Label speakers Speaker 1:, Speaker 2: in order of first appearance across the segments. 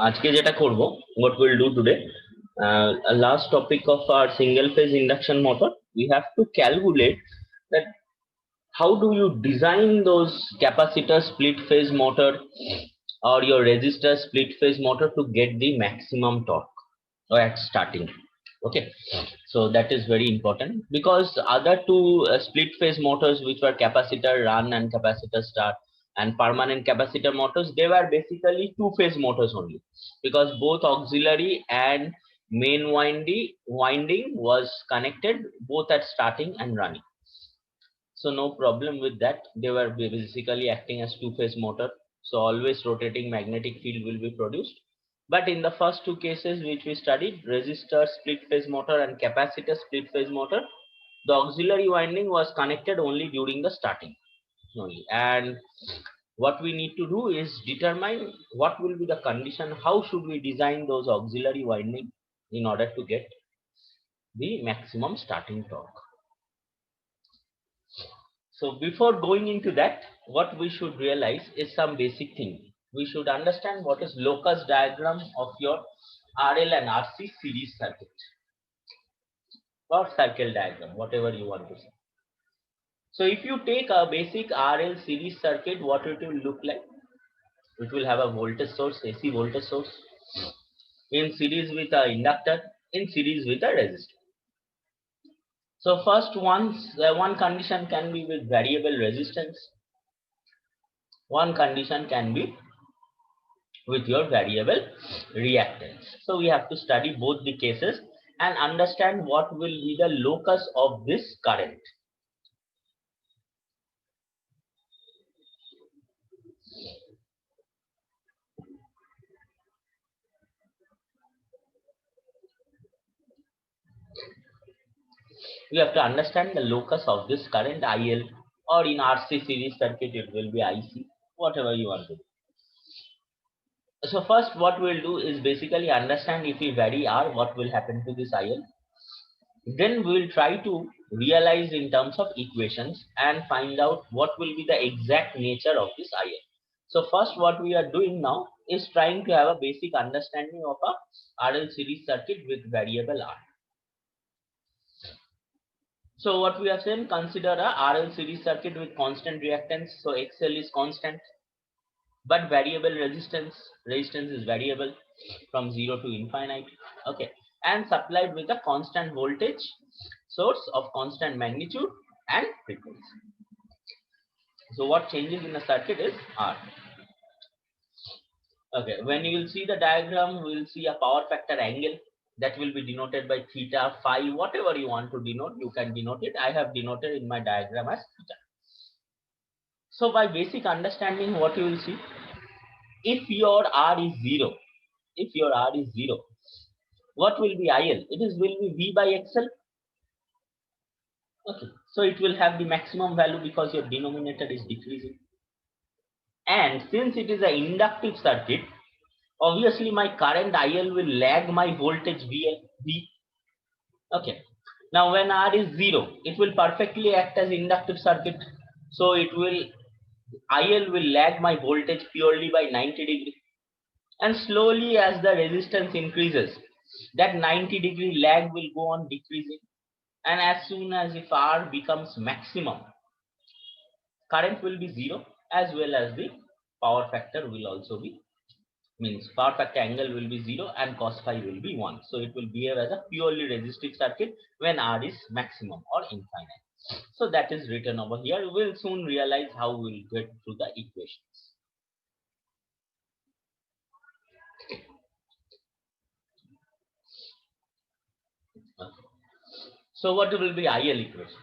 Speaker 1: আজকে যেটা করব, what we'll do today, a last topic of our single phase induction motor, we have to calculate that how do you design those capacitor split phase motor or your resistor split phase motor to get the maximum torque or at starting. Okay, so that is very important because other two split phase motors, which were capacitor run and capacitor start and permanent capacitor motors, they were basically two phase motors only, because both auxiliary and main winding was connected both at starting and running. So no problem with that. They were basically acting as two phase motor, so always rotating magnetic field will be produced. But in the first two cases which we studied, resistor split phase motor and capacitor split phase motor, the auxiliary winding was connected only during the starting only. And what we need to do is determine what will be the condition, how should we design those auxiliary winding in order to get the maximum starting torque. So before going into that, what we should realize is some basic thing. We should understand what is locus diagram of your RL and RC series circuit or circle diagram, whatever you want to say. So if you take a basic RL series circuit, what it will look like? It will have a voltage source, AC voltage source, in series with a inductor, in series with a resistor. So first one condition can be with variable resistance. One condition can be with your variable reactance. So we have to study both the cases and understand what will be the locus of this current. We have to understand the locus of this current IL, or in RC series circuit it will be IC, whatever you want to do. So first what we'll do is basically understand if we vary R, what will happen to this IL. Then we will try to realize in terms of equations and find out what will be the exact nature of this IL. So first what we are doing now is trying to have a basic understanding of a RL series circuit with variable R. So what we have said, consider a RL series circuit with constant reactance. So XL is constant, but variable resistance is variable from 0 to infinite. Okay, and supplied with a constant voltage source of constant magnitude and frequency. So what changes in the circuit is R. Okay, when you will see the diagram, we will see a power factor angle that will be denoted by theta, phi, whatever you want to denote, you can denote it. I have denoted in my diagram as theta. So by basic understanding, what you will see, if your R is 0, what will be IL? Will be V by XL. Okay, so it will have the maximum value because your denominator is decreasing. And since it is an inductive circuit, obviously my current IL will lag my voltage V. Okay, now when R is 0, it will perfectly act as inductive circuit. So IL will lag my voltage purely by 90 degree. And slowly as the resistance increases, that 90 degree lag will go on decreasing. And as soon as if R becomes maximum, current will be 0 as well as the power factor will also be, means power factor angle will be 0 and cos phi will be 1. So it will behave as a purely resistive circuit when R is maximum or infinite. So that is written over here. We will soon realize how we will get through the equations. Okay. So what will be IL equation?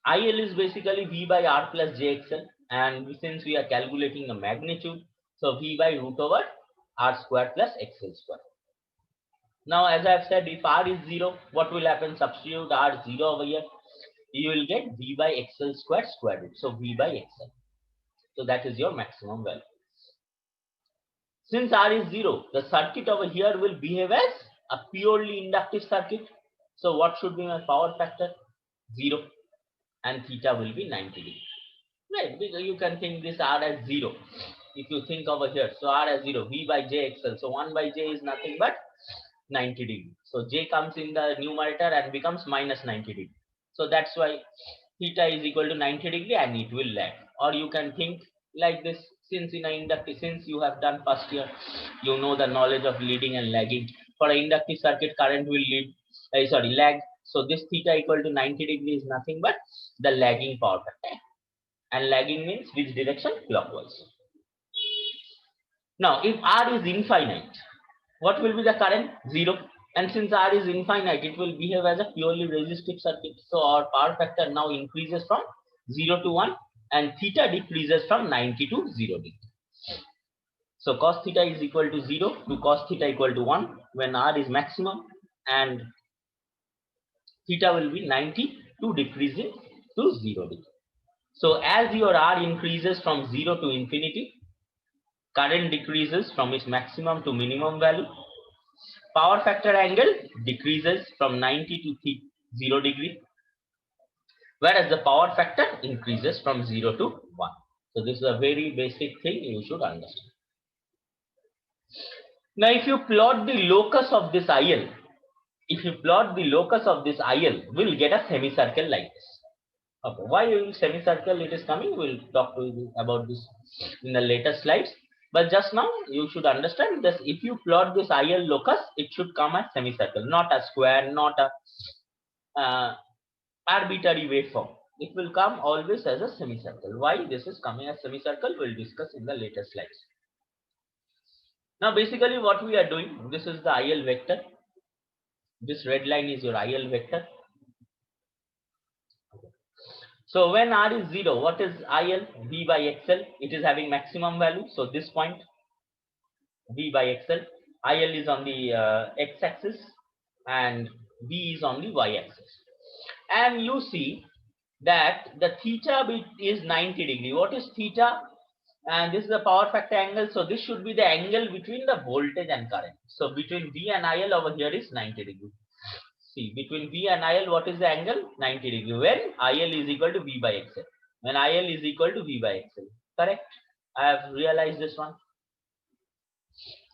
Speaker 1: IL is basically V by R plus JXL, and since we are calculating the magnitude, so V by root over R square plus XL square. Now as I have said, if R is 0, what will happen? Substitute R 0 over here, you will get V by XL square square root, so V by XL. So that is your maximum value. Since R is 0, the circuit over here will behave as a purely inductive circuit. So what should be my power factor? 0, and theta will be 90 degree. Right, because you can think this R as 0. if you think over here, so r as 0, v by j xl, so 1 by j is nothing but 90 degree. So j comes in the numerator and becomes minus 90 degree. So that's why theta is equal to 90 degree and it will lag. Or you can think like this, since in an inductive, since you have done first year, you know the knowledge of leading and lagging. For an inductive circuit, current will lag. So this theta equal to 90 degree is nothing but the lagging power factor. And lagging means which direction? Clockwise. Now, if R is infinite, what will be the current? 0. And since R is infinite, it will behave as a purely resistive circuit. So our power factor now increases from 0 to 1 and theta decreases from 90 to 0 degree. So cos theta is equal to 0 to cos theta equal to 1 when R is maximum, and theta will be 90 to decreasing to 0 degree. So as your R increases from 0 to infinity, current decreases from its maximum to minimum value. Power factor angle decreases from 90 to 0 degree, whereas the power factor increases from 0 to 1. So this is a very basic thing you should understand. Now if you plot the locus of this IL, we'll get a semicircle like this. Okay, why semicircle it is coming? We'll talk to you about this in the later slides. But just now you should understand this. If you plot this IL locus, it should come as semicircle, not a square, not a arbitrary waveform. It will come always as a semicircle. Why this is coming as semicircle, we'll discuss in the later slides. Now basically what we are doing, this is the IL vector. This red line is your IL vector. So when R is 0, what is IL? V by XL. It is having maximum value. So this point, V by XL. IL is on the x-axis and V is on the y-axis. And you see that the theta bit is 90 degree. What is theta? And this is the power factor angle. So this should be the angle between the voltage and current. So between V and IL over here is 90 degree. See, between V and IL, what is the angle? 90 degree. When IL is equal to V by XL. When IL is equal to V by XL. Correct? I have realized this one.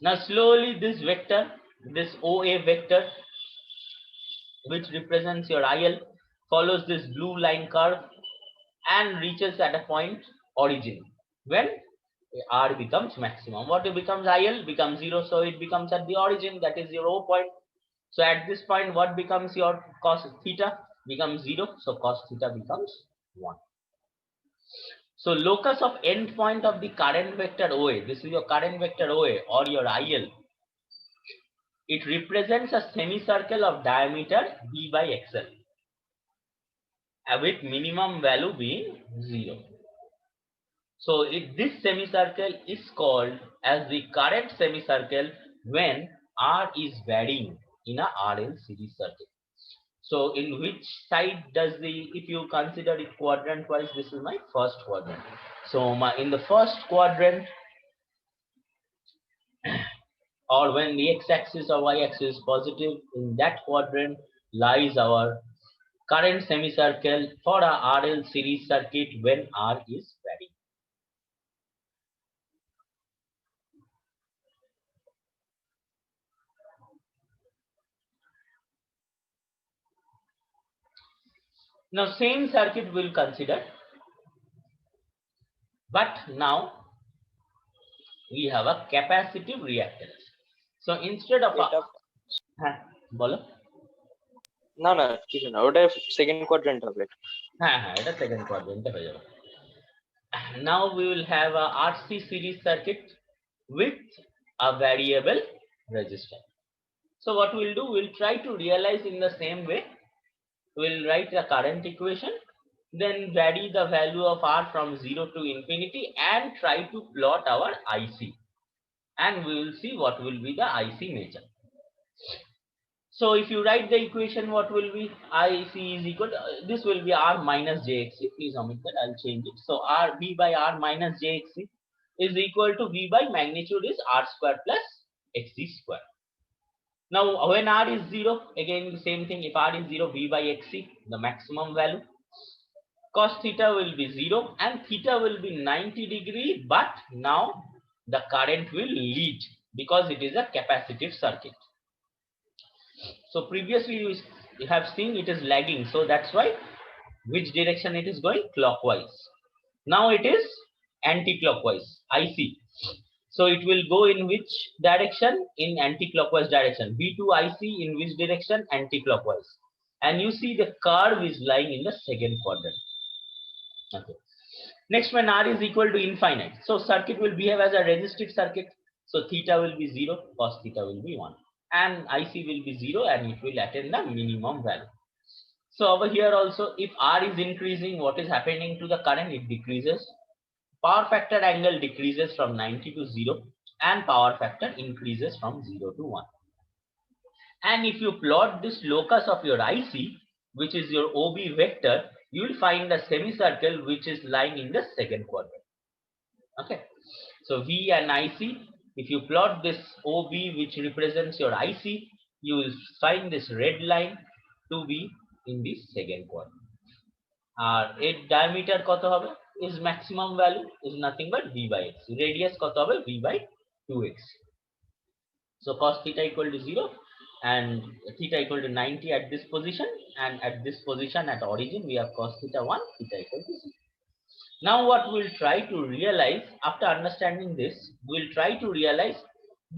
Speaker 1: Now slowly this vector, this OA vector, which represents your IL, follows this blue line curve and reaches at a point origin. When R becomes maximum. What becomes IL? Becomes 0. So it becomes at the origin, that is your O point. So at this point, what becomes your cos theta? Becomes 0. So cos theta becomes 1. So locus of end point of the current vector OA, this is your current vector OA or your IL. It represents a semicircle of diameter V by XL with minimum value being 0. So this semicircle is called as the current semicircle when R is varying in a RL series circuit. So in which side does if you consider it quadrant wise, this is my first quadrant. So in the first quadrant, or when the x-axis or y-axis is positive, in that quadrant lies our current semicircle for a RL series circuit when R is varying. Now same circuit we'll consider, but now we have a capacitive reactance. So instead of bolo
Speaker 2: না না কিছু না, ওটা second quadrant হবে।
Speaker 1: হ্যাঁ হ্যাঁ, এটা second কোয়াড্রেন্টে হয়ে যাবে। Now we will have a RC series circuit with a variable resistor. So what we'll do, we'll try to realize in the same way. We'll write the current equation, then vary the value of R from 0 to infinity and try to plot our IC. And we will see what will be the IC nature. So if you write the equation, what will be? IC is equal to, this will be R minus JXC. Please omit that, I'll change it. So V by R minus JXC is equal to V by magnitude is R square plus XC square. Now when R is 0, again the same thing. If R is 0, V by XC, the maximum value. Cos theta will be 0 and theta will be 90 degree, but now the current will lead because it is a capacitive circuit. So previously you have seen it is lagging, so that's why which direction it is going? Clockwise. Now it is anti-clockwise, IC. So it will go in which direction? In anti-clockwise direction. V2 IC in which direction? Anti-clockwise. And you see the curve is lying in the second quadrant. Okay. Next, when R is equal to infinite, so circuit will behave as a resistive circuit. So theta will be 0, cos theta will be 1. And IC will be 0 and it will attain the minimum value. So over here also, if R is increasing, what is happening to the current? It decreases. Power factor angle decreases from 90 to 0 and power factor increases from 0 to 1. And if you plot this locus of your IC, which is your OB vector, you will find a semicircle which is lying in the second quadrant. Okay. So V and IC, if you plot this OB which represents your IC, you will find this red line to be in the second quadrant. Its diameter কত হবে? Is maximum value is nothing but V by x. Radius কত হবে? V by 2x. So cos theta equal to 0 and theta equal to 90 at this position, and at this position at origin we have cos theta 1, theta equal to 0. Now what we'll try to realize after understanding this, we'll try to realize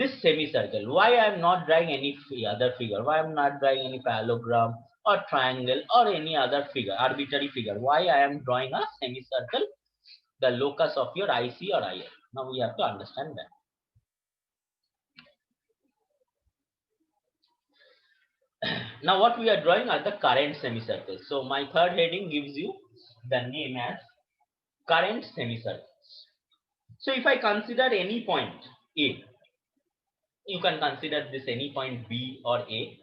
Speaker 1: this semicircle. Why I am not drawing any other figure? Why I am not drawing any parallelogram or triangle or any other figure, arbitrary figure? Why I am drawing a semicircle, the locus of your IC or IL? Now we have to understand that. Now what we are drawing are the current semicircles. So my third heading gives you the name as current semicircles. So if I consider any point A, you can consider this any point B or A.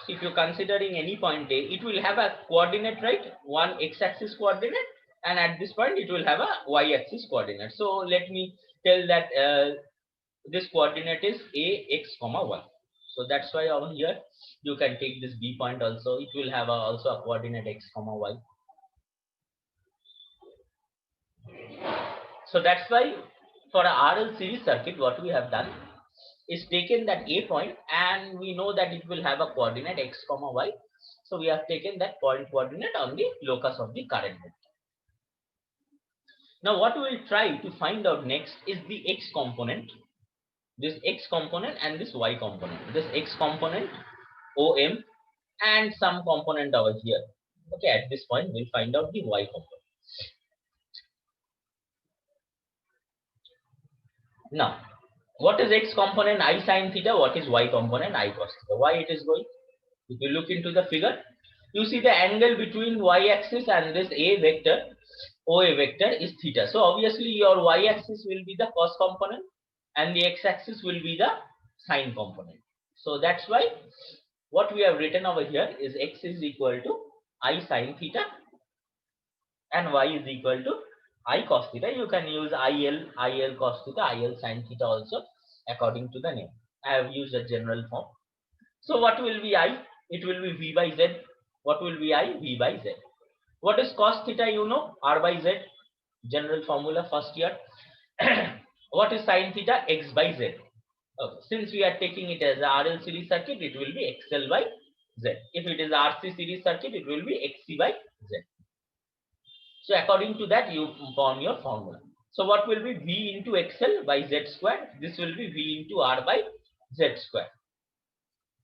Speaker 1: So if you're considering any point A, it will have a coordinate, right? One x-axis coordinate, and at this point it will have a y-axis coordinate. So let me tell that this coordinate is A, x, y. So that's why over here you can take this B point also. It will have also a coordinate x, y. So that's why for a RL series circuit, what we have done is taken that A point, and we know that it will have a coordinate x, y. So we have taken that point coordinate on the locus of the current vector. Now what we will try to find out next is the x component, this x component and this y component. This x component OM and some component over here. Okay, at this point we'll find out the y component. Now, what is x component? I sin theta. What is y component? I cos theta. Why it is going? If you look into the figure, you see the angle between y-axis and this A vector, OA vector is theta. So obviously your y-axis will be the cos component and the x-axis will be the sin component. So that's why what we have written over here is x is equal to I sin theta and y is equal to I cos theta. You can use IL cos theta, IL sin theta also according to the name. I have used a general form. So what will be I? It will be V by Z. What will be I? V by Z. What is cos theta? You know, R by Z. General formula first year. What is sin theta? X by Z. Okay. Since we are taking it as a RL series circuit, it will be XL by Z. If it is RC series circuit, it will be XC by Z. So according to that, you form your formula. So what will be V into XL by Z square? This will be V into R by Z square.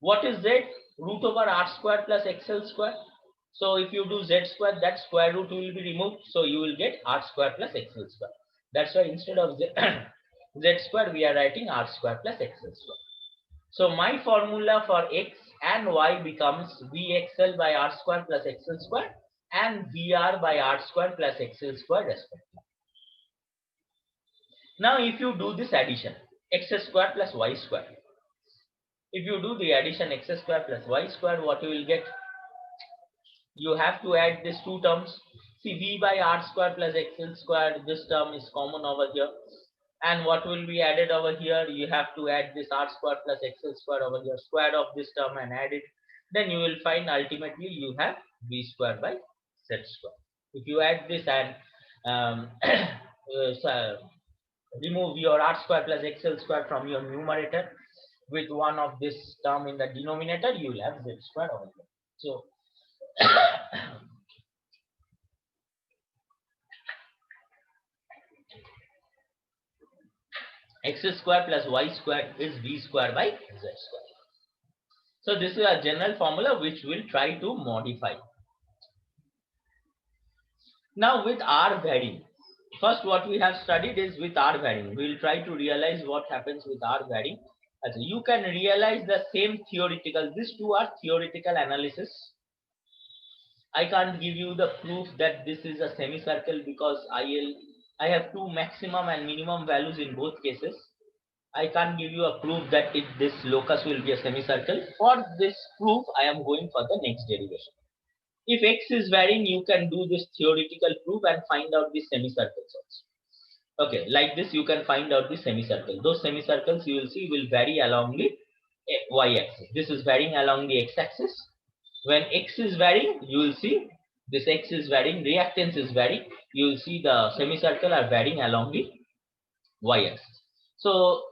Speaker 1: What is Z? Root over R square plus XL square. So if you do Z square, that square root will be removed. So you will get R square plus XL square. That's why instead of Z, Z square, we are writing R square plus XL square. So my formula for X and Y becomes VXL by R square plus XL square and VR by R square plus XL square respectively. Now if you do this addition, X square plus Y square. If you do the addition X square plus Y square, what you will get? You have to add these two terms. See, V by R square plus XL square, this term is common over here. And what will be added over here? You have to add this R square plus XL square over here, square of this term and add it. Then you will find ultimately you have V square by Z square. If you add this and
Speaker 3: remove your r square plus xl square from your numerator. With one of this term in the denominator, you will have z square over here. So x square plus y square is v square by z square. So this is a general formula which we'll try to modify. Now with r varying, first what we have studied is with r varying. We will try to realize what happens with r varying. As you can realize the same theoretical, these two are theoretical analysis. I can't give you the proof that this is a semicircle because I have two maximum and minimum values in both cases. I can't give you a proof that this locus will be a semicircle. For this proof, I am going for the next derivation. If x is varying, you can do this theoretical proof and find out the semicircles also. Okay, like this you can find out the semicircle. Those semicircles you will see will vary along the y-axis. This is varying along the x-axis. When x is varying, you will see this x is varying, reactance is varying. You will see the semicircle are varying along the y-axis. So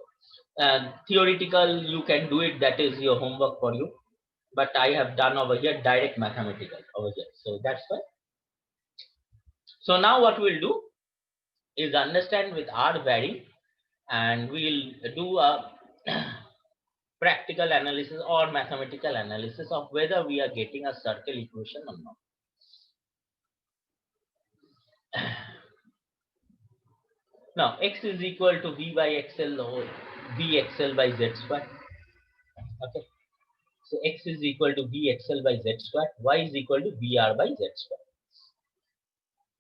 Speaker 3: theoretical you can do it, that is your homework for you. But I have done over here direct mathematical over here. So that's why. So now what we'll do is understand with r varying, and we'll do a practical analysis or mathematical analysis of whether we are getting a circle equation or not. Now x is equal to v by xl or vxl by z square. Okay. So x is equal to vxl by z square, y is equal to vr by z square.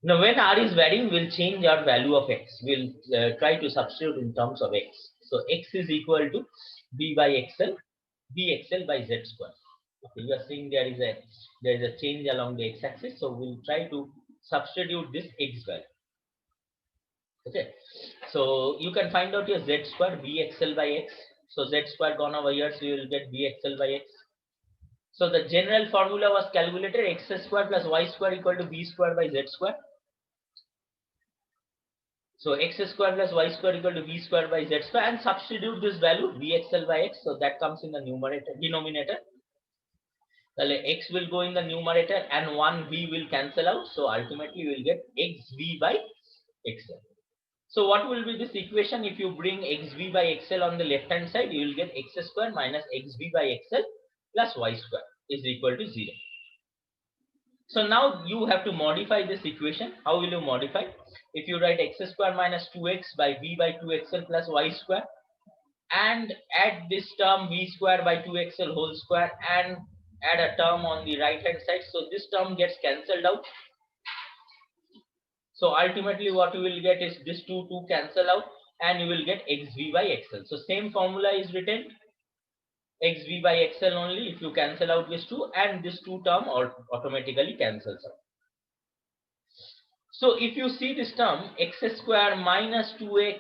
Speaker 3: Now when r is varying, we'll change our value of x. We'll try to substitute in terms of x. So x is equal to v by xl, vxl by z square. Okay, you are seeing there is a change along the x-axis. So we'll try to substitute this x value. Okay, so you can find out your z square vxl by x. So z square gone over here, so you will get vxl by x. So the general formula was calculated x square plus y square equal to v square by z square. So x square plus y square equal to v square by z square, and substitute this value vxl by x. So that comes in the denominator. Well, x will go in the numerator and one v will cancel out. So ultimately you will get xv by xl. So what will be this equation? If you bring xv by xl on the left hand side, you will get x square minus xv by xl plus y square is equal to 0. So now you have to modify this equation. How will you modify? If you write x square minus 2x by v by 2xl plus y square, and add this term v square by 2xl whole square, and add a term on the right hand side, so this term gets cancelled out. So ultimately what you will get is this 2 cancel out, and you will get xv by xl. So same formula is written, xv by xl only. If you cancel out this 2, and this 2 term automatically cancels out. So if you see this term x square minus 2x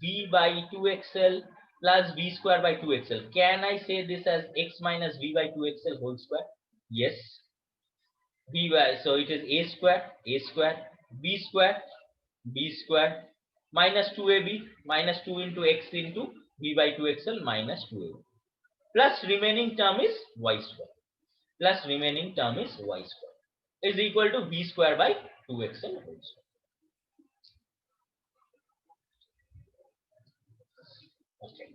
Speaker 3: v by 2xl plus v square by 2xl, can I say this as x minus v by 2xl whole square? Yes. V by, so it is a square b square minus 2ab minus 2 into x into v by 2xl minus 2ab, plus remaining term is y square, is equal to v square by 2xl whole square. Okay.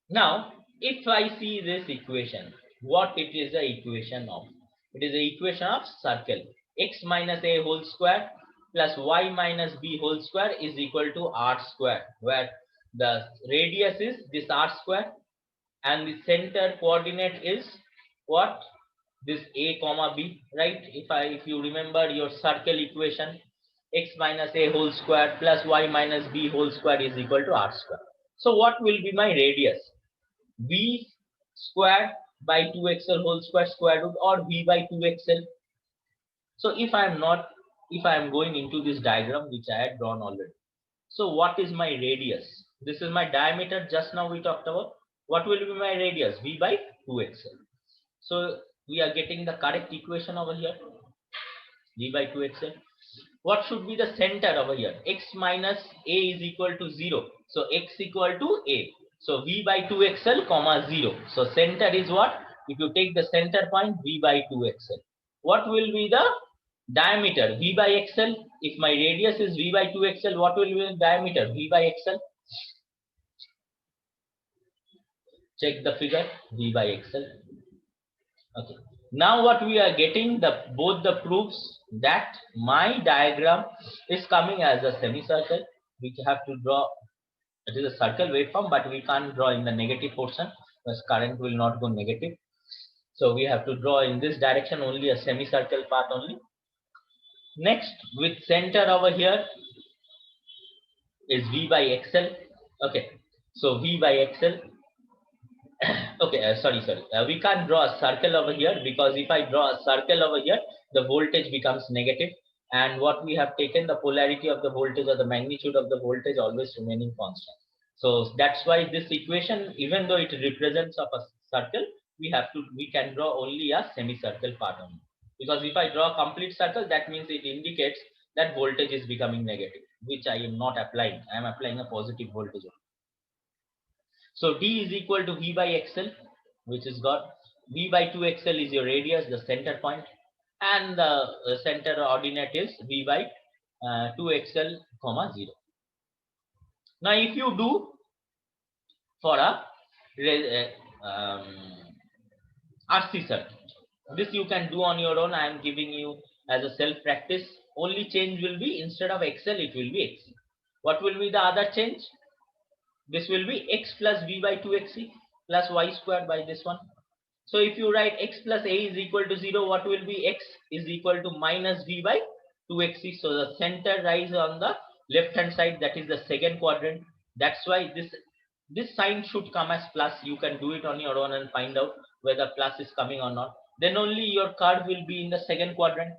Speaker 3: Now if I see this equation, what it is the equation of? It is the equation of circle. X minus a whole square plus y minus b whole square is equal to r square, where the radius is this r square and the center coordinate is what? This a comma b, right? If you remember your circle equation, x minus a whole square plus y minus b whole square is equal to r square. So what will be my radius? V square by 2xl whole square root, or v by 2xl. So if I am going into this diagram which I had drawn already. So what is my radius? This is my diameter. Just now we talked about. What will be my radius? V by 2xl. So we are getting the correct equation over here. V by 2xl. what should be the center over here? X minus a is equal to 0. So x equal to a. So v by 2xl comma 0. So center is what? If you take the center point, v by 2xl. What will be the diameter? V by xl. If my radius is v by 2xl, what will be the diameter? V by xl. Check the figure, v by xl. Okay. Now what we are getting, both the proofs that my diagram is coming as a semicircle. We have to draw, it is a circle waveform, but we can't draw in the negative portion because current will not go negative. So we have to draw in this direction only, a semicircle path only. Next, with center over here is v by xl. Okay, so v by xl. Okay, sorry. We can't draw a circle over here, because if I draw a circle over here, the voltage becomes negative, and what we have taken, the polarity of the voltage or the magnitude of the voltage always remaining constant. So that's why this equation, even though it represents of a circle, we can draw only a semicircle part only. Because if I draw a complete circle, that means it indicates that voltage is becoming negative, which I am not applying. I am applying a positive voltage. So d is equal to v by xl, which is got v by 2xl is your radius, the center point, and the center ordinate is v by 2xl comma 0. Now if you do for a RC circuit, this you can do on your own. I am giving you as a self practice. Only change will be, instead of xl, it will be xc. What will be the other change? This will be x plus v by 2xc plus y squared by this one. So if you write x plus a is equal to 0, what will be? X is equal to minus v by 2xc. So the center lies on the left hand side, that is the second quadrant. That's why this sign should come as plus. You can do it on your own and find out whether plus is coming or not. Then only your curve will be in the second quadrant.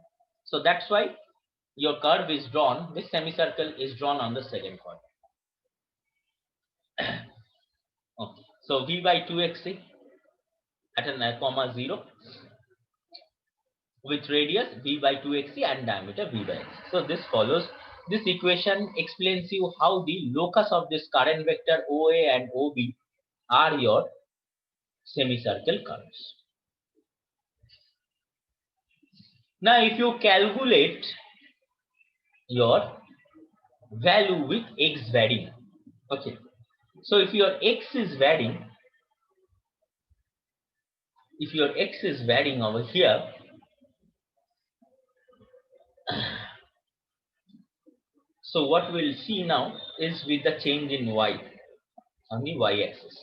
Speaker 3: So that's why your curve is drawn, this semicircle is drawn on the second quadrant. Okay. So v by 2xc at a comma 0 with radius v by 2xc and diameter v by x. So this follows. This equation explains you how the locus of this current vector OA and OB are your semicircle curves. Now if you calculate your value with x varying, okay. So if your x is varying, over here, so what we'll see now is with the change in y on the y-axis.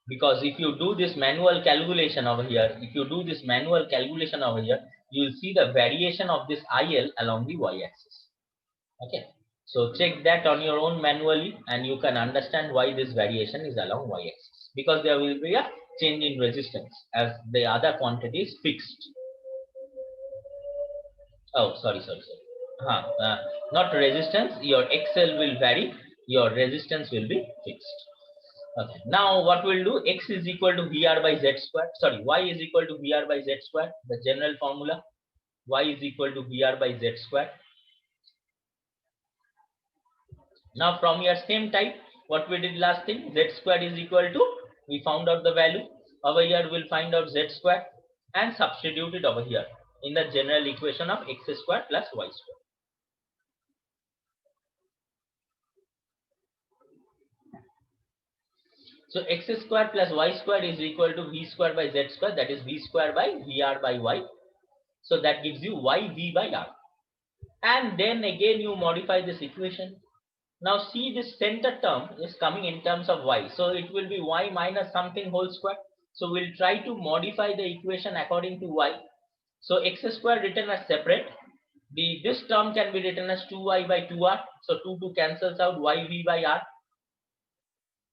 Speaker 3: Because if you do this manual calculation over here, you will see the variation of this IL along the y-axis. Okay. So check that on your own manually, and you can understand why this variation is along y-axis. Because there will be a change in resistance as the other quantity is fixed. Oh, sorry. Not resistance. Your XL will vary. Your resistance will be fixed. Okay. Now what we'll do? X is equal to VR by Z square. Sorry, Y is equal to VR by Z square. The general formula. Y is equal to VR by Z square. Now from your same type, what we did last thing, Z square is equal to, we found out the value. Over here we'll find out Z square and substitute it over here in the general equation of x square plus y square. So x square plus y square is equal to v square by z square, that is v square by vr by y. So that gives you yv by r. And then again you modify this equation. Now see, this center term is coming in terms of y. So it will be y minus something whole square. So we'll try to modify the equation according to y. So x square written as separate. This term can be written as 2y by 2r. So 2 cancels out, yv by r.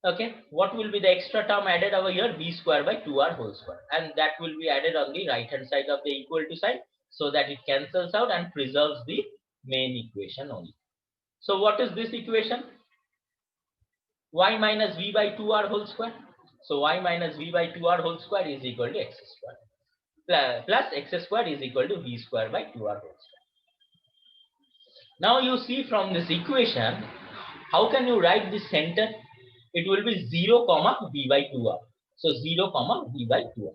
Speaker 3: Okay, what will be the extra term added over here? V square by 2r whole square, and that will be added on the right hand side of the equal to sign, so that it cancels out and preserves the main equation only. So what is this equation? Y minus V by 2r whole square. So y minus V by 2r whole square is equal to x square plus x square is equal to V square by 2r whole square. Now you see from this equation, how can you write this center? It will be 0 comma v by 2r. So 0 comma v by 2r.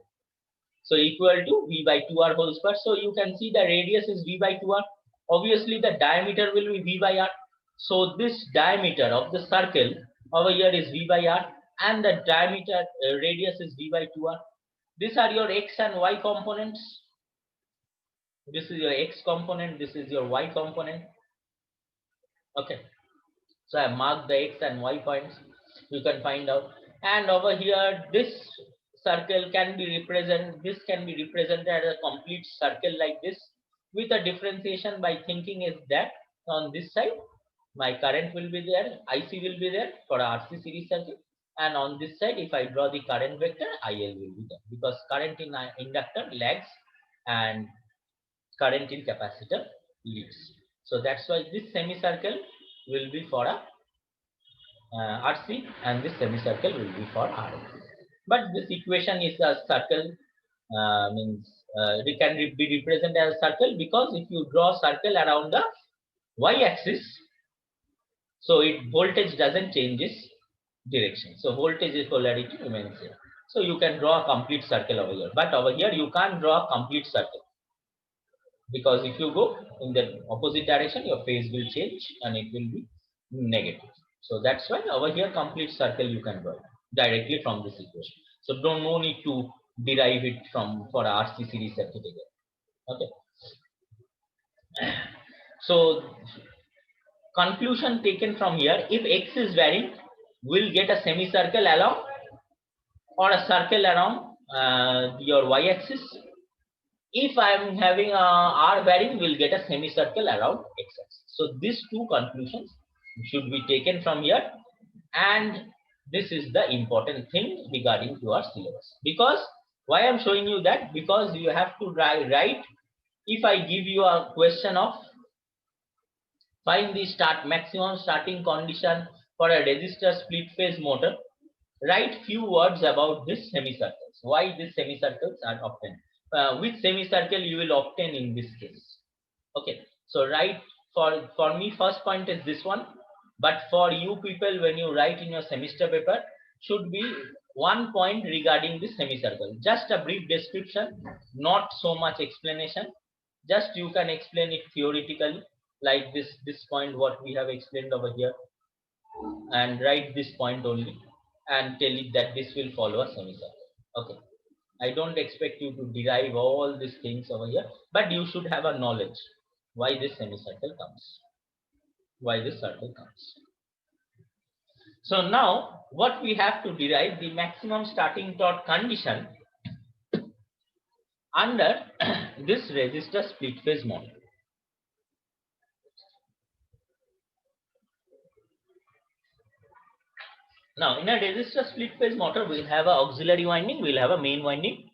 Speaker 3: So equal to v by 2r whole square. So you can see the radius is v by 2r. Obviously the diameter will be v by r. So this diameter of the circle over here is v by r, and the diameter radius is v by 2r. These are your x and y components. This is your x component, this is your y component. Okay, so I marked the x and y points. You can find out. And over here, this circle can be represented, this can be represented as a complete circle like this, with a differentiation by thinking is that on this side my current will be there, IC will be there for RC series circuit, and on this side if I draw the current vector, IL will be there, because current in inductor lags and current in capacitor leads. So that's why this semicircle will be for a RC, and this semicircle will be for RL. But this equation is a circle, it can be represented as a circle, because if you draw a circle around the y-axis, so voltage doesn't change its direction. So voltage is polarity remains here. So you can draw a complete circle over here, but over here you can't draw a complete circle, because if you go in the opposite direction, your phase will change and it will be negative. So that's why over here complete circle you can draw directly from this equation. So no need to derive it from for RC series circuit again. Okay. So conclusion taken from here: if x is varying, we'll get a semicircle along or a circle around your y-axis. If I am having a r varying, we'll get a semicircle around x-axis. So these two conclusions should be taken from here, and this is the important thing regarding to our syllabus. Because why I'm showing you that, because you have to write, if I give you a question of find the maximum starting condition for a resistor split phase motor, write few words about this semicircles, why these semicircles are obtained, which semicircle you will obtain in this case. Okay, so write for me, first point is this one, but for you people, when you write in your semester paper, should be one point regarding this semicircle, just a brief description, not so much explanation, just you can explain it theoretically, like this point what we have explained over here, and write this point only and tell it that this will follow a semicircle. Okay, I don't expect you to derive all these things over here, but you should have a knowledge why this semicircle comes, why this circle comes. So now what we have to derive, the maximum starting torque condition under this resistor split phase motor. Now in a resistor split phase motor, we'll have an auxiliary winding, we'll have a main winding,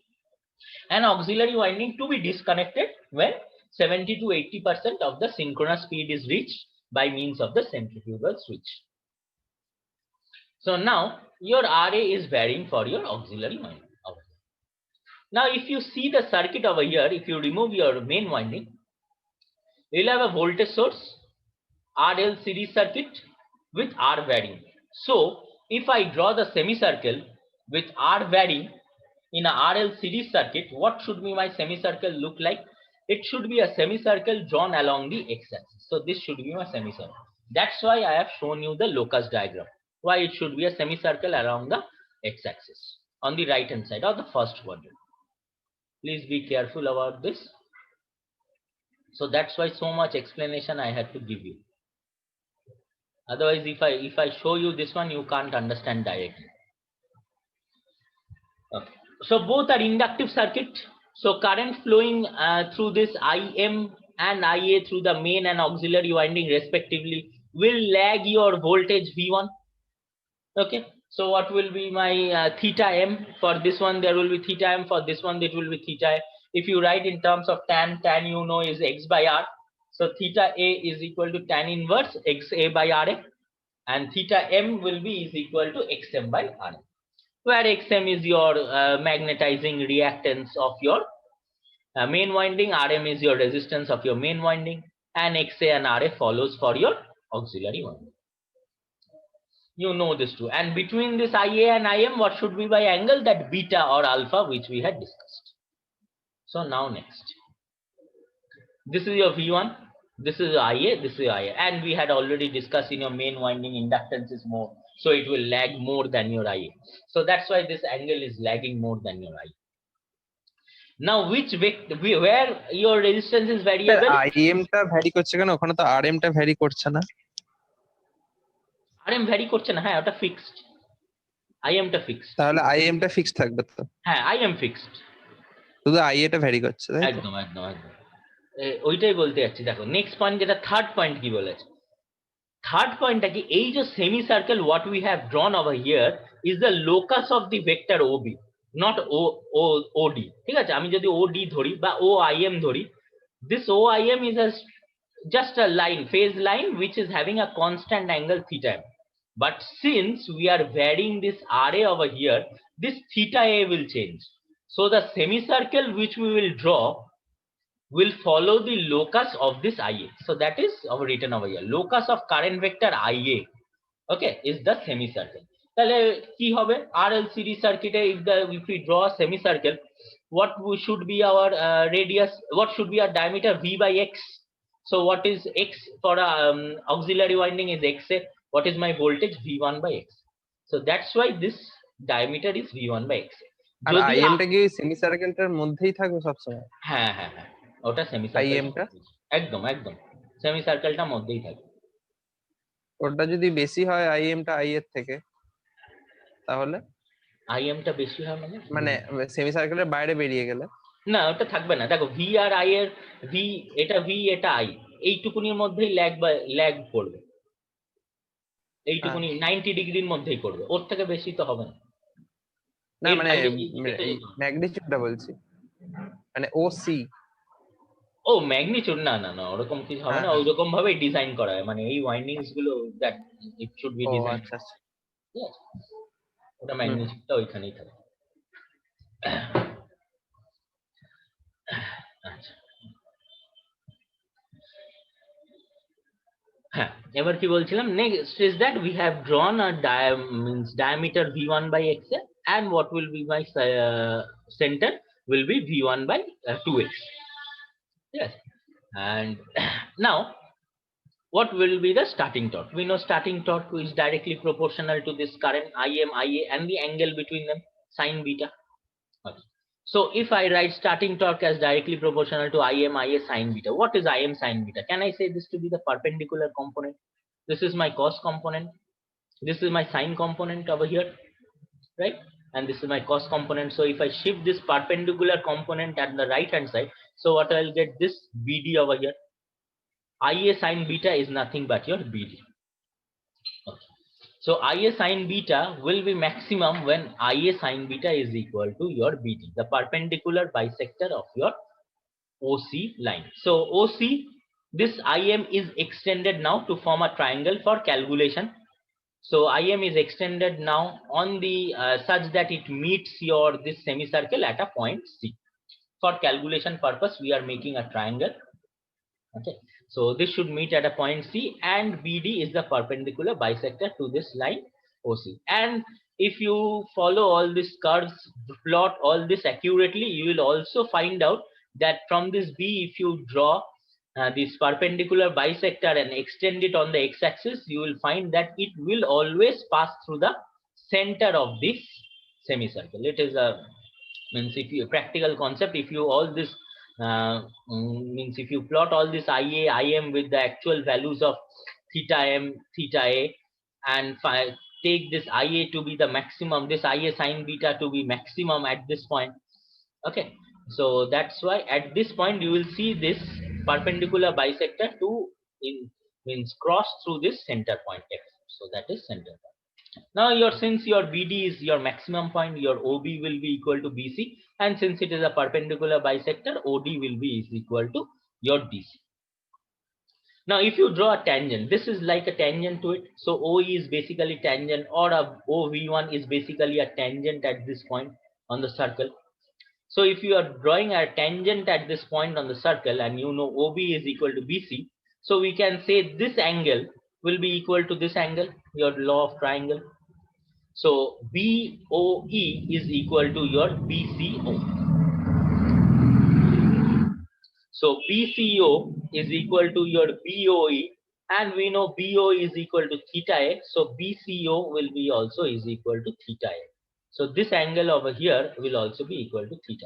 Speaker 3: and auxiliary winding to be disconnected when 70 to 80% of the synchronous speed is reached by means of the centrifugal switch. So now your RA is varying for your auxiliary winding. Now if you see the circuit over here, if you remove your main winding, you'll have a voltage source, RL series circuit with R varying. So if I draw the semicircle with R varying in a RL series circuit, what should be my semicircle look like? It should be a semicircle drawn along the x-axis. So this should be my semicircle. That's why I have shown you the locus diagram, why it should be a semicircle along the x-axis on the right hand side of the first quadrant. Please be careful about this. So that's why so much explanation I had to give you. Otherwise, if I show you this one, you can't understand directly. Okay. So both are inductive circuit. So current flowing through this IM and IA through the main and auxiliary winding respectively will lag your voltage V1. Okay. So what will be my theta M? For this one there will be theta M, for this one it will be theta A. If you write in terms of tan you know is X by R. So theta A is equal to tan inverse XA by RA, and theta M will be is equal to XM by RA, where XM is your magnetizing reactance of your main winding, RM is your resistance of your main winding, and XA and RA follows for your auxiliary winding. You know this too. And between this IA and IM, what should be by angle? That beta or alpha, which we had discussed. So now next. This is your V1, this is IA, this is IA. And we had already discussed in your main winding inductance is more. So it will lag more than your IA. So that's why this angle is lagging more than your IA. Now which vector, where your resistance is variable?
Speaker 4: IM টা vary করছে কেন? ওখানে তো RM টা vary করছে না।
Speaker 3: RM vary করছে না, হ্যাঁ ওটা ফিক্সড। IM টা ফিক্সড।
Speaker 4: তাহলে IM টা ফিক্সড থাকবে তো।
Speaker 3: হ্যাঁ IM ফিক্সড।
Speaker 4: শুধু IA টা ভ্যারি করছে, তাই তো?
Speaker 3: একদম একদম একদম। ওইটাই বলতে যাচ্ছি। দেখো নেক্সট পয়েন্ট, যেটা থার্ড পয়েন্ট কি বলেছে, থার্ড পয়েন্টটা কি, এই যে semi circle what we have drawn over here is the locus of the vector OB, not OD. ঠিক আছে, আমি যদি ওডি ধরি বা OIM ধরি, this OIM is just a line, phase line, which is having a constant angle theta. But since we are varying this RA over here, this theta A will change. So the semicircle which we will draw will follow the locus of this IA. So that is our written over here. Locus of current vector IA, okay, is the semicircle. তাহলে কি হবে, RLCD circuit if we draw a semicircle, what should be our radius, what should be our diameter? V by X. So what is X for auxiliary winding is XA. What is my voltage? V1 by X. So that's why this diameter is V1 by X.
Speaker 4: R IM টা কি semi সার্কেলটার মধ্যেই থাকবে সব সময়?
Speaker 3: হ্যাঁ হ্যাঁ হ্যাঁ, ওটা সেমি সার্কেল।
Speaker 4: IM টা
Speaker 3: একদম একদম সেমি সার্কেলটা মধ্যেই থাকে।
Speaker 4: ওটা যদি বেশি হয় IM টা I এর থেকে, তাহলে
Speaker 3: IM টা বেশি হয় মানে
Speaker 4: সেমি সার্কেলের বাইরে বেরিয়ে গেলে
Speaker 3: না, ওটা থাকবে না। দেখো ভি আর আই এর, ভি এটা ভি এটা আই, এইটুকুনির মধ্যেই ল্যাগ পড়বে, এইটুকুনি 90 ডিগ্রির মধ্যেই করবে, ওর থেকে বেশি তো হবে না।
Speaker 4: না মানে ম্যাগনিটিউডটা বলছি, মানে OC।
Speaker 3: ও ম্যাগনিটিউড, না না না ওরকম কিছু হবে না, ওইরকম ভাবেই ডিজাইন করা হয়, মানে এই ওয়াইন্ডিংস গুলো that it should be design.
Speaker 4: আচ্ছা আচ্ছা,
Speaker 3: ওটা ম্যাগনিটিউডটা ওইখানেই থাকে। আচ্ছা হ্যাঁ, এবার কি বলছিলাম, next is that we have ড্রন a diameter V1 by XA, and what will be my center will be V1 by 2X. Yes, and now what will be the starting torque? We know starting torque is directly proportional to this current IM, IA, and the angle between them, sine beta. Okay. So if I write starting torque as directly proportional to IM, IA, sine beta, what is IM sine beta? Can I say this to be the perpendicular component? This is my cos component. This is my sine component over here, right? And this is my cos component. So if I shift this perpendicular component at the right hand side, so what I'll get, this BD over here. IA sine beta is nothing but your BD. Okay. So IA sine beta will be maximum when IA sine beta is equal to your BD, the perpendicular bisector of your OC line. So OC, this IM is extended now to form a triangle for calculation. So IM is extended now on the such that it meets your this semicircle at a point C. For calculation purpose, we are making a triangle. Okay, so this should meet at a point C, and BD is the perpendicular bisector to this line OC. And if you follow all these curves, plot all this accurately, you will also find out that from this B, if you draw this perpendicular bisector and extend it on the x-axis, you will find that it will always pass through the center of this semicircle. It is a means, if you practical concept, if you all this means if you plot all this IA, IM with the actual values of theta M, theta A, and take this IA to be the maximum, this IA sine beta to be maximum at this point. Okay, so that's why at this point you will see this perpendicular bisector to means cross through this center point X. So that is center point. Now since your BD is your maximum point, your OB will be equal to BC, and since it is a perpendicular bisector, OD will be equal to your DC. Now if you draw a tangent, this is like a tangent to it. So OE is basically tangent, or a OV1 is basically a tangent at this point on the circle. So if you are drawing a tangent at this point on the circle, and you know OB is equal to BC, So we can say this angle will be equal to this angle, your law of triangle. So BOE is equal to your BCO. So BCO is equal to your BOE, and we know BO is equal to theta A. So BCO will be also is equal to theta A. So this angle over here will also be equal to theta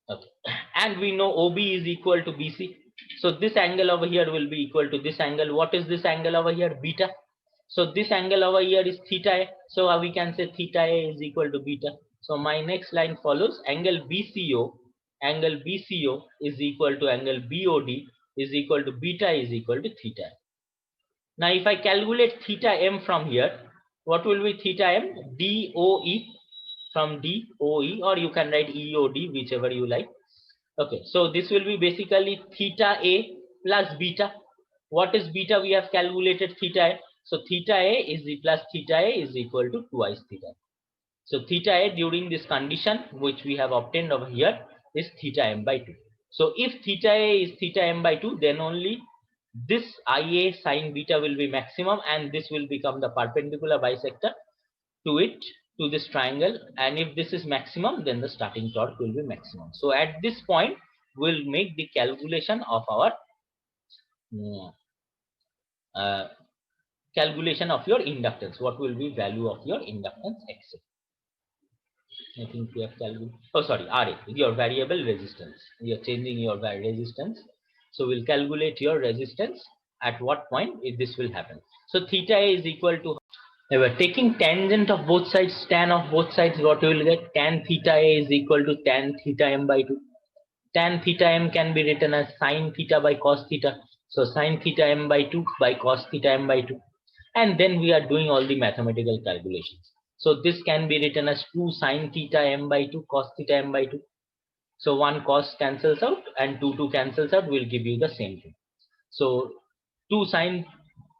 Speaker 3: A. Okay. And we know OB is equal to BC. So this angle over here will be equal to this angle. What is this angle over here? Beta. So this angle over here is theta A. So we can say theta A is equal to beta. So my next line follows: angle BCO is equal to angle BOD is equal to beta is equal to theta. Now if I calculate theta M from here, what will be theta M? DOE, from DOE, or you can write EOD, whichever you like. Okay, so this will be basically theta A plus beta. What is beta? We have calculated theta A. So theta A is plus theta A is equal to twice theta. So theta A during this condition which we have obtained over here is theta M by 2. So if theta A is theta M by 2, then only this IA sine beta will be maximum, and this will become the perpendicular bisector to it, to this triangle. And if this is maximum, then the starting torque will be maximum. So at this point, we'll make the calculation of our calculation of your inductance. What will be value of your inductance XA? I think we have calculated. Oh, sorry, RA, your variable resistance. You are changing your resistance. So we'll calculate your resistance at what point this will happen. So theta A is equal to, we're taking tangent of both sides, tan of both sides, what you will get? Tan theta A is equal to tan theta M by 2. Tan theta M can be written as sine theta by cos theta. So sine theta M by 2 by cos theta M by 2. And then we are doing all the mathematical calculations. So this can be written as 2 sine theta M by 2 cos theta M by 2. So 1 cos cancels out and 2 cancels out, will give you the same thing. So 2 sine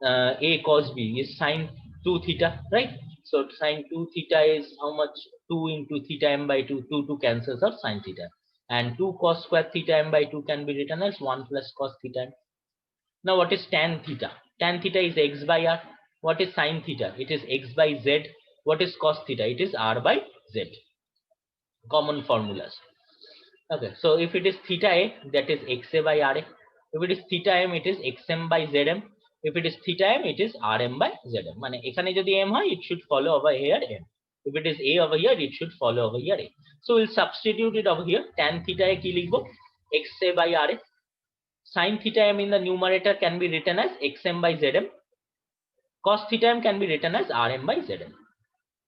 Speaker 3: A cos B is sine 2 theta, right? So sine 2 theta is how much? 2 into theta M by 2, 2 cancels out sine theta. And 2 cos square theta M by 2 can be written as 1 plus cos theta M. Now what is tan theta? Tan theta is x by r. What is sine theta? It is x by z. What is cos theta? It is r by z. Common formulas. Okay, so if it is theta A, that is xa by ra. If it is theta m, it is xm by zm. If it is theta m, it is rm by zm. মানে এখানে যদি m হয়, it should follow over here m. If it is a over here, it should follow over here a. So we'll substitute it over here. Tan theta A কি লিখবো? xa by ra. Sin theta m in the numerator can be written as xm by zm. Cos theta m can be written as rm by zm.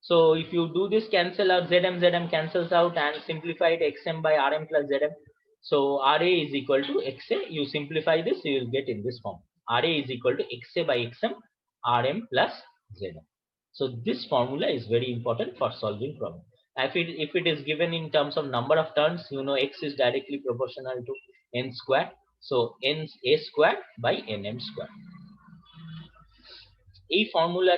Speaker 3: So if you do this, cancel out zm cancels out, and simplify it xm by rm plus zm. So ra is equal to xa. You simplify this, you will get in this form. Ra is equal to xa by xm rm plus zm. So this formula is very important for solving problem. If it is given in terms of number of turns, you know x is directly proportional to n square. So n a square by nm square. A formula,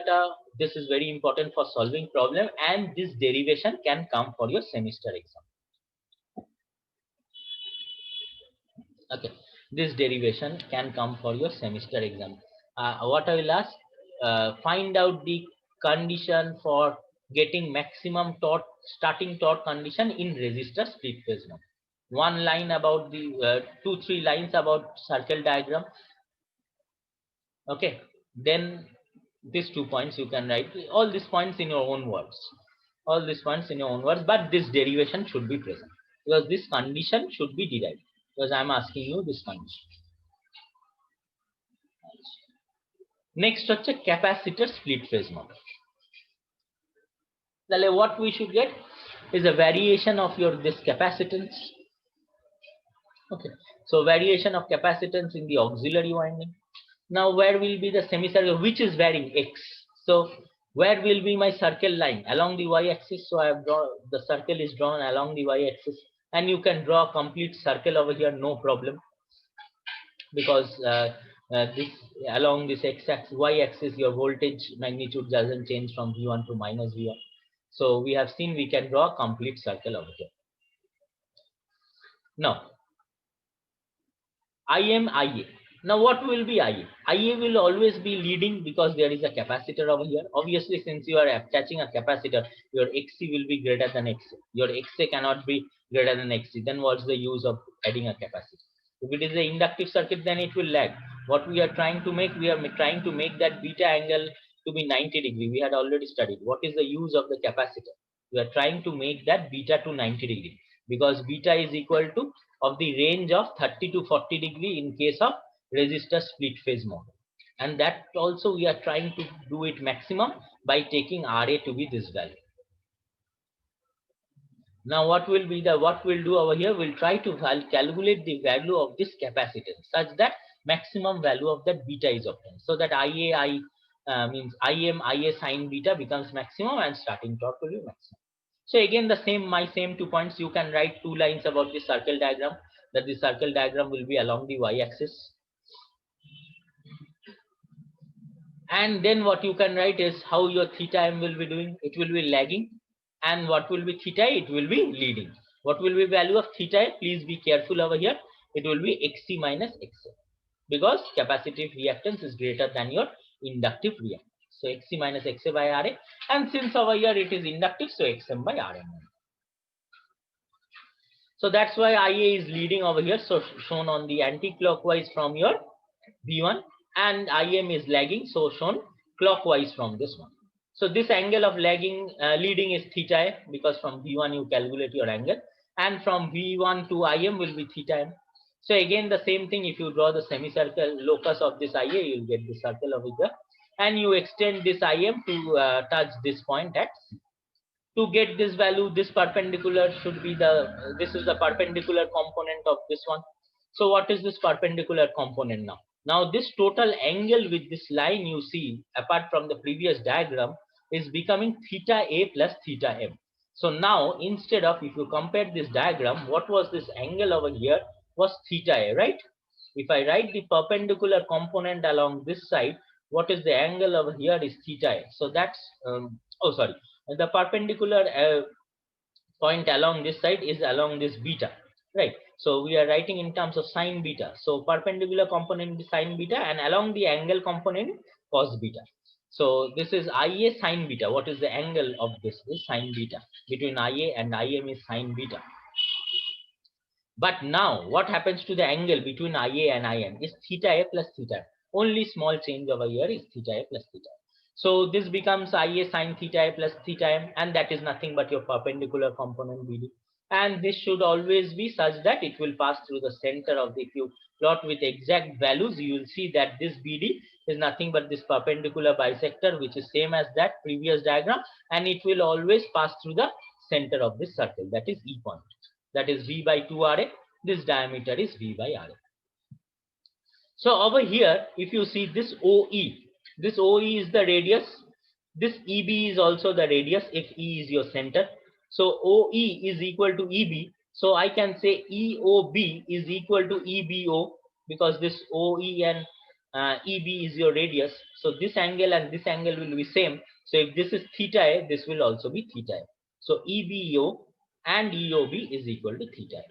Speaker 3: this is very important for solving problem, and this derivation can come for your semester exam. Okay, this derivation can come for your semester exam. What I will ask, find out the condition for getting maximum torque, starting torque condition in resistor split phase mode. One line about the 2-3 lines about circle diagram. Okay, then these 2 points you can write all these points in your own words. All these points in your own words, but this derivation should be present because this condition should be derived, because I am asking you this condition. Next হচ্ছে capacitor split phase mode. তাহলে what we should get is a variation of your this capacitance. Okay, so variation of capacitance in the auxiliary winding. Now where will be the semicircle which is varying x? So where will be my circle line? Along the y-axis. So I have drawn, the circle is drawn along the y-axis, and you can draw a complete circle over here, no problem, because this along this x-axis, y-axis, your voltage magnitude doesn't change from V1 to minus V1. So we have seen we can draw a complete circle over here. Now IM IA. Now what will be IA? IA will always be leading because there is a capacitor over here. Obviously, since you are attaching a capacitor, your XC will be greater than XA. Your XA cannot be greater than XC. Then what's the use of adding a capacitor? If it is an inductive circuit, then it will lag. What we are trying to make, we are trying to make that beta angle to be 90 degree. We had already studied. What is the use of the capacitor? We are trying to make that beta to 90 degree because beta is equal to of the range of 30 to 40 degree in case of resistor split phase model, and that also we are trying to do it maximum by taking RA to be this value. Now what we'll do over here, we'll try to calculate the value of this capacitance such that maximum value of that beta is obtained, so that IA means IM IA sine beta becomes maximum and starting torque will be maximum. So again the same 2 points, you can write 2 lines about the circle diagram, that the circle diagram will be along the y-axis. And then what you can write is how your theta m will be doing. It will be lagging, and what will be theta? It will be leading. What will be value of theta? Please be careful over here. It will be XC minus XA because capacitive reactance is greater than your inductive reactance. So XC minus XA by RA, and since over here it is inductive, so XM by RM. So that's why IA is leading over here. So shown on the anti-clockwise from your V1, and IM is lagging, so shown clockwise from this one. So this angle of lagging leading is theta A, because from V1 you calculate your angle, and from V1 to IM will be theta M. So again the same thing, if you draw the semicircle locus of this IA, you will get the circle over here, and you extend this IM to touch this point at C. To get this value, this perpendicular should be this is the perpendicular component of this one. So what is this perpendicular component now? Now this total angle with this line you see apart from the previous diagram is becoming theta A plus theta M. So now instead of, if you compare this diagram, what was this angle over here was theta A, right? If I write the perpendicular component along this side, what is the angle over here is theta A. So that's, the perpendicular point along this side is along this beta, right? So we are writing in terms of sine beta. So perpendicular component is sine beta, and along the angle component cos beta. So this is IA sine beta. What is the angle of this? Is sine beta. Between IA and IM is sine beta. But now what happens to the angle between IA and IM is theta A plus theta. Only small change over here is theta A plus theta. So this becomes IA sine theta A plus theta M, and that is nothing but your perpendicular component BD. And this should always be such that it will pass through the center of the, if you plot with exact values, you will see that this BD is nothing but this perpendicular bisector, which is same as that previous diagram, and it will always pass through the center of this circle, that is E point. That is V by 2 RA. This diameter is V by RA. So over here, if you see this OE, this OE is the radius. This EB is also the radius if E is your center. So OE is equal to EB. So I can say EOB is equal to EBO, because this OE and EB is your radius. So this angle and this angle will be same. So if this is theta A, this will also be theta A. So EBO and EOB is equal to theta A.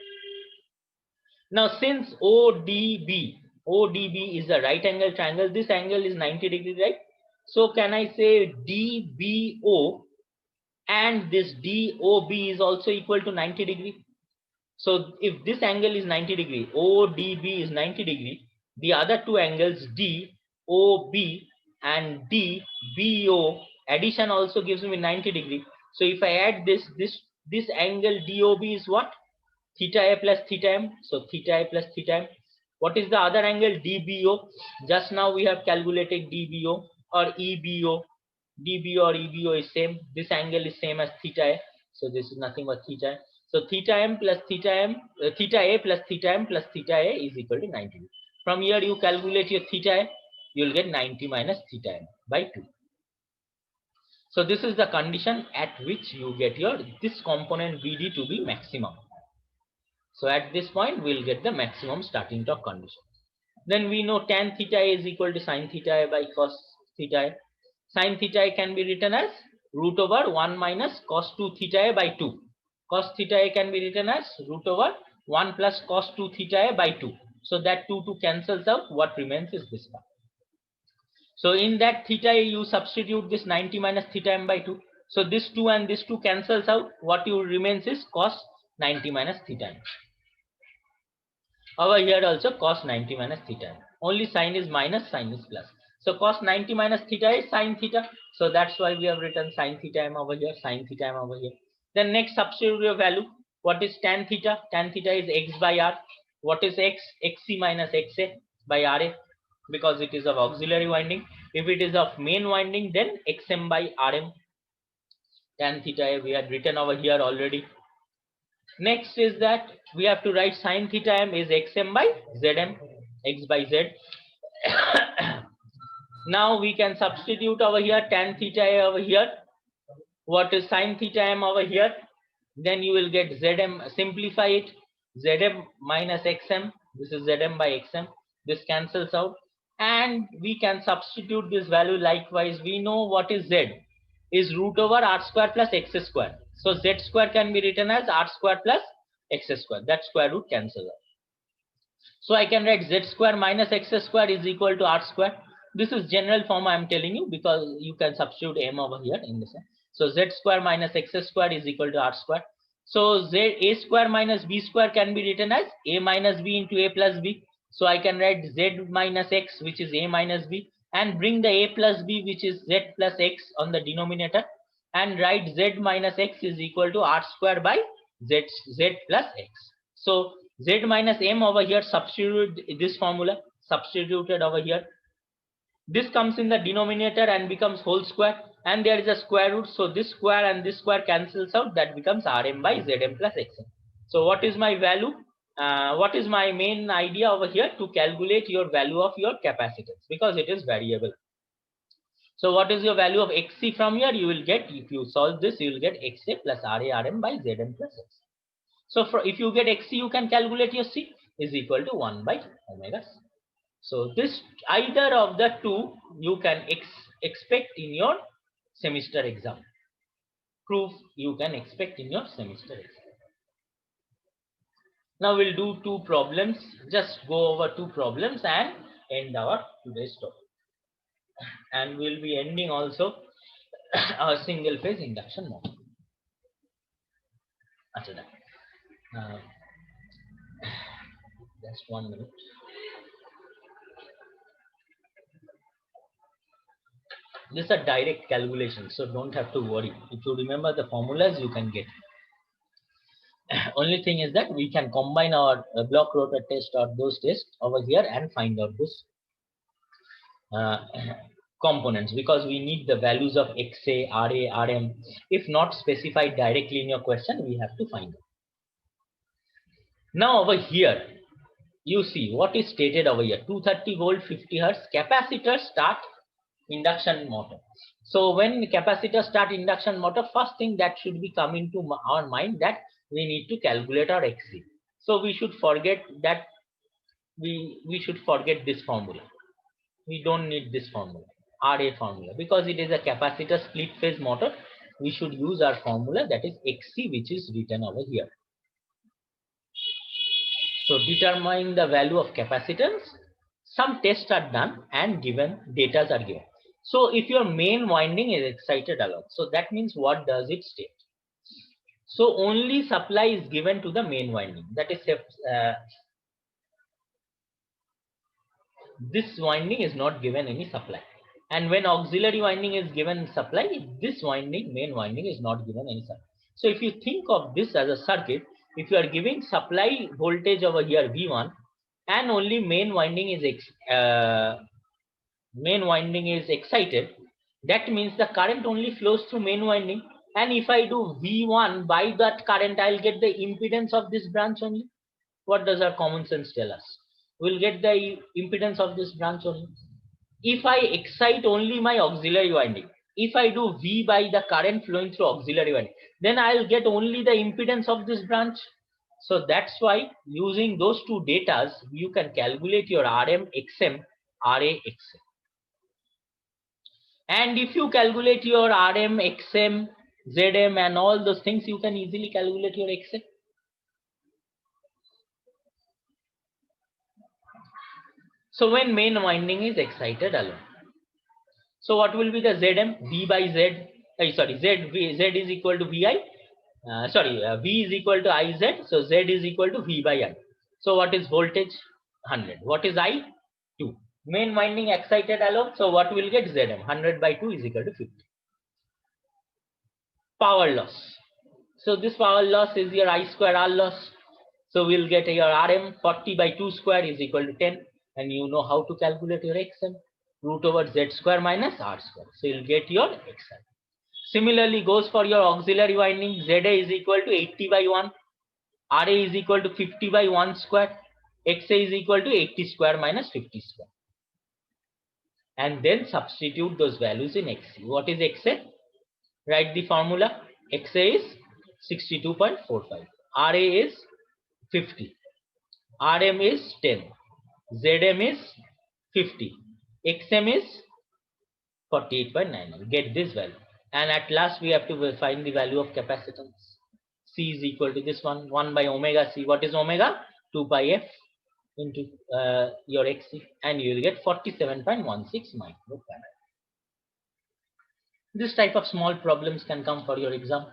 Speaker 3: Now since ODB is a right angle triangle, this angle is 90 degrees, right? So can I say DBO and this DOB is also equal to 90 degree? So if this angle is 90 degree, ODB is 90 degree, the other two angles DOB and DBO addition also gives me 90 degree. So if I add this angle DOB is what? Theta A plus theta M. So theta A plus theta M. What is the other angle? DBO. Just now we have calculated DBO or EBO. DBO or EBO is same. This angle is same as theta A. So this is nothing but theta A. So theta M plus theta M, theta A plus theta M plus theta A is equal to 90. From here you calculate your theta A, you will get 90 minus theta M by 2. So this is the condition at which you get your this component BD to be maximum. So at this point we'll get the maximum starting torque condition. Then we know tan theta A is equal to sin theta A by cos theta A. Sin theta A can be written as root over 1 minus cos 2 theta A by 2. Cos theta A can be written as root over 1 plus cos 2 theta A by 2. So that 2 cancels out. What remains is this part. So in that theta you substitute this 90 minus theta m by 2. So this 2 and this 2 cancels out. What you remains is cos 90 minus theta m. Over here also cos 90 minus theta m. Only sign is minus, sign is plus. So cos 90 minus theta is sin theta. So that's why we have written sin theta m over here, sin theta m over here. Then next substitute your value. What is tan theta? Tan theta is x by r. What is x? xc minus xa by ra, because it is of auxiliary winding. If it is of main winding, then xm by rm. Tan theta we had written over here already. Next is that we have to write sin theta m is xm by zm, x by z. Now we can substitute over here tan theta a over here. What is sin theta m over here? Then you will get zm, simplify it, zm minus xm, this is zm by xm, this cancels out, and we can substitute this value likewise. We know what is z, is root over r square plus x square. So z square can be written as r square plus x square, that square root cancels out. So I can write z square minus x square is equal to r square. This is general form I am telling you, because you can substitute m over here in this. So z square minus x square is equal to r square. So a square minus b square can be written as a minus b into a plus b. So I can write z minus x, which is a minus b, and bring the a plus b, which is z plus x, on the denominator, and write z minus x is equal to r square by z plus x. So z minus m over here, substitute this formula, substituted over here. This comes in the denominator and becomes whole square, and there is a square root. So this square and this square cancels out. That becomes rm by zm plus xm. So what is my value? What is my main idea over here? To calculate your value of your capacitance, because it is variable. So what is your value of xc from here? You will get, if you solve this, you will get xa plus ra rm by zm plus x. So if you get xc, you can calculate your c is equal to 1 by omega c. So this, either of the two you can expect in your semester exam. Proof you can expect in your semester exam. Now we'll do 2 problems. Just go over 2 problems and end our today's topic. And we'll be ending also our single phase induction motor. After that, just 1 minute. This is a direct calculation, so don't have to worry. If you remember the formulas, you can get. Only thing is that we can combine our block rotor test or those tests over here and find out this components, because we need the values of xa, ra, rm. If not specified directly in your question, we have to find it. Now over here, you see what is stated over here: 230 volt, 50 hertz capacitor start induction motor. So when capacitor start induction motor, first thing that should be coming to our mind, that we need to calculate our xc. So we should forget that, we should forget this formula. We don't need this formula, RA formula, because it is a capacitor split phase motor. We should use our formula, that is xc, which is written over here. So determining the value of capacitance, some tests are done and given data are given. So if your main winding is excited a lot, so that means what does it state? So only supply is given to the main winding, that is this winding is not given any supply. And when auxiliary winding is given supply, this winding, main winding, is not given any supply. So if you think of this as a circuit, if you are giving supply voltage over here V1, and only main winding is excited, that means the current only flows through main winding. And if I do V1 by that current, I'll get the impedance of this branch only. What does our common sense tell us? We'll get the impedance of this branch only. If I excite only my auxiliary winding, if I do V by the current flowing through auxiliary winding, then I'll get only the impedance of this branch. So that's why using those two datas, you can calculate your RM, XM, RA, XM. And if you calculate your RM, XM, ZM and all those things, you can easily calculate your XM. So when main winding is excited alone. So what will be the Zm? V by Z. Z is equal to Vi. V is equal to Iz. So Z is equal to V by I. So what is voltage? 100. What is I? 2. Main winding excited alone. So what will get? Zm. 100 by 2 is equal to 50. Power loss. So this power loss is your I square R loss. So we'll get your Rm 40 by 2 square is equal to 10. And you know how to calculate your Xm. Root over Z square minus R square. So you'll get your Xm. Similarly goes for your auxiliary winding. Za is equal to 80 by 1. Ra is equal to 50 by 1 square. Xa is equal to 80 square minus 50 square. And then substitute those values in Xc. What is Xa? Write the formula. Xa is 62.45. Ra is 50. Rm is 10. Zm is 50. Xm is 48.99. Get this value. And at last we have to find the value of capacitance. C is equal to this one, 1 by omega C. What is omega? 2 pi F into your Xc, and you will get 47.16 microfarad. This type of small problems can come for your exam.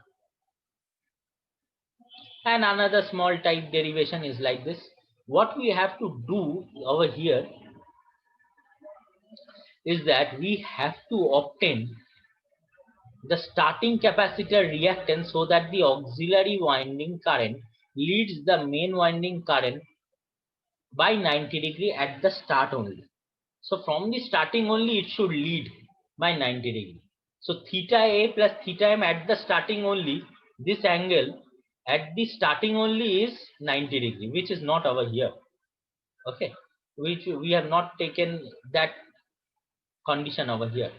Speaker 3: And another small type derivation is like this. What we have to do over here is that we have to obtain the starting capacitor reactance so that the auxiliary winding current leads the main winding current by 90 degree at the start only. So from the starting only it should lead by 90 degree. So theta A plus theta M at the starting only, this angle at the starting only is 90 degree, which is not over here. Okay, which we have not taken that condition over here.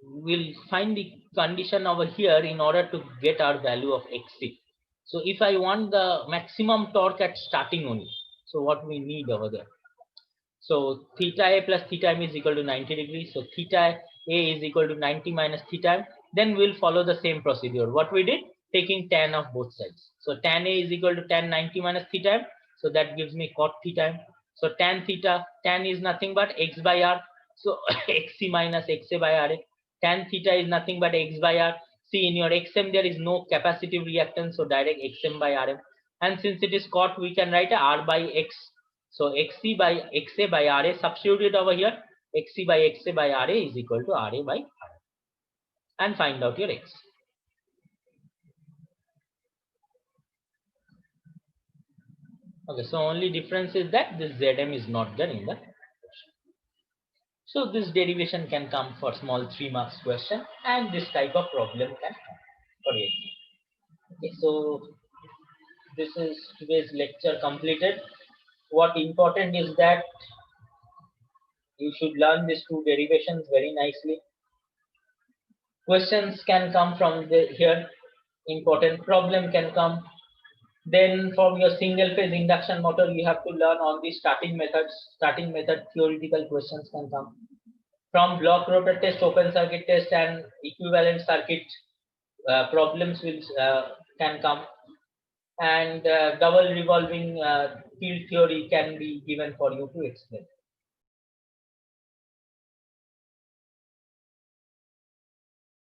Speaker 3: We'll find the condition over here in order to get our value of Xc. So if I want the maximum torque at starting only, so what we need over there? So theta A plus theta M is equal to 90 degrees. So theta A is equal to 90 minus theta M. Then we'll follow the same procedure. What we did? Taking tan of both sides. So tan A is equal to tan 90 minus theta M. So that gives me cot theta M. So tan theta, tan is nothing but x by r. So xc minus xa by ra. Tan theta is nothing but x by r. See, in your xm there is no capacitive reactance, so direct xm by rm. And since it is cot, we can write r by x. So xc by xa by ra, substitute it over here. Xc by xa by ra is equal to ra by rm. And find out your x. Okay, so only difference is that this Zm is not there in the question. So this derivation can come for small 3 marks question, and this type of problem can come for it. Okay, so this is today's lecture completed. What important is that you should learn these 2 derivations very nicely. Questions can come from here. Important problem can come. Then from your single phase induction motor, you have to learn all the starting methods. Starting method theoretical questions can come. From block rotor test, open circuit test, and equivalent circuit problems will can come. And double revolving field theory can be given for you to explain.